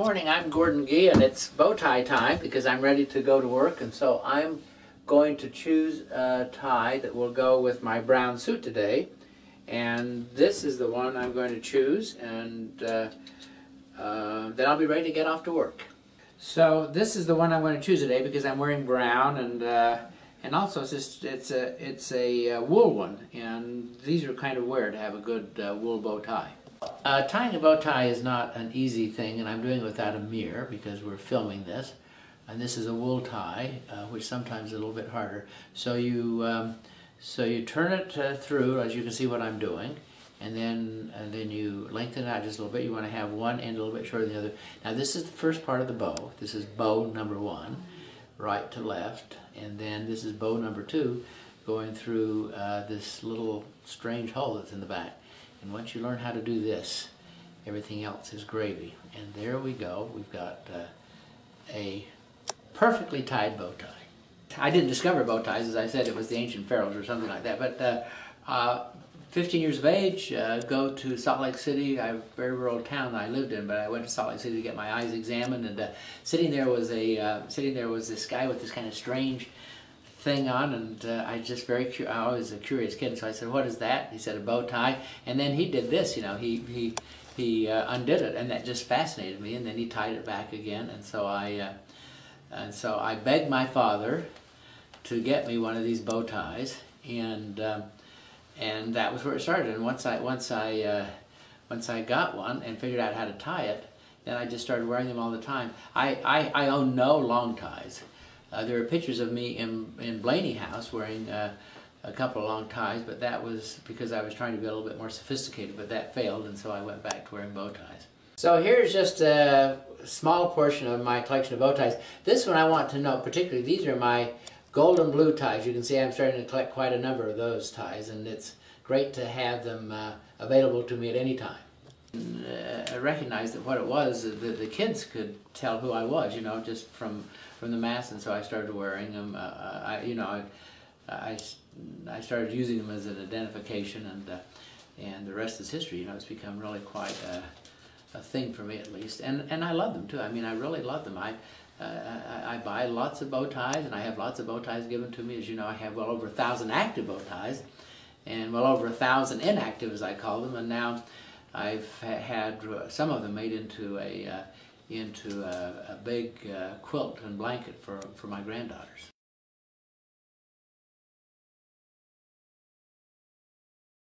Morning, I'm Gordon Gee, and it's bow tie time because I'm ready to go to work, and so I'm going to choose a tie that will go with my brown suit today. And this is the one I'm going to choose, and then I'll be ready to get off to work. So this is the one I'm going to choose today because I'm wearing brown, and also it's a wool one, and these are kind of rare to have a good wool bow tie. Tying a bow tie is not an easy thing, and I'm doing it without a mirror because we're filming this. And this is a wool tie, which sometimes is a little bit harder. So you turn it through, as you can see what I'm doing, and then you lengthen it out just a little bit. You want to have one end a little bit shorter than the other. Now this is the first part of the bow. This is bow number 1, right to left, and then this is bow number 2, going through this little strange hole that's in the back. And once you learn how to do this, everything else is gravy. And there we go. We've got a perfectly tied bow tie. I didn't discover bow ties, as I said, it was the ancient pharaohs or something like that. But 15 years of age, go to Salt Lake City, a very rural town that I lived in, but I went to Salt Lake City to get my eyes examined, and sitting there was this guy with this kind of strange thing on, and I was a curious kid, so I said, "What is that?" He said, "A bow tie." And then he did this, you know, he undid it, and that just fascinated me. And then he tied it back again, and so I begged my father to get me one of these bow ties, and that was where it started. And once I got one and figured out how to tie it, then I just started wearing them all the time. I own no long ties. There are pictures of me in Blaney House wearing a couple of long ties, but that was because I was trying to be a little bit more sophisticated, but that failed, and so I went back to wearing bow ties. So here's just a small portion of my collection of bow ties. This one I want to note particularly, these are my golden blue ties. You can see I'm starting to collect quite a number of those ties, and it's great to have them available to me at any time. I recognized that what it was, the kids could tell who I was, you know, just from the mass, and so I started wearing them. I started using them as an identification, and the rest is history. You know, it's become really quite a thing for me, at least, and I love them too. I mean, I really love them. I buy lots of bow ties, and I have lots of bow ties given to me. As you know, I have well over 1,000 active bow ties, and well over 1,000 inactive, as I call them, and now I've had some of them made into a big quilt and blanket for my granddaughters.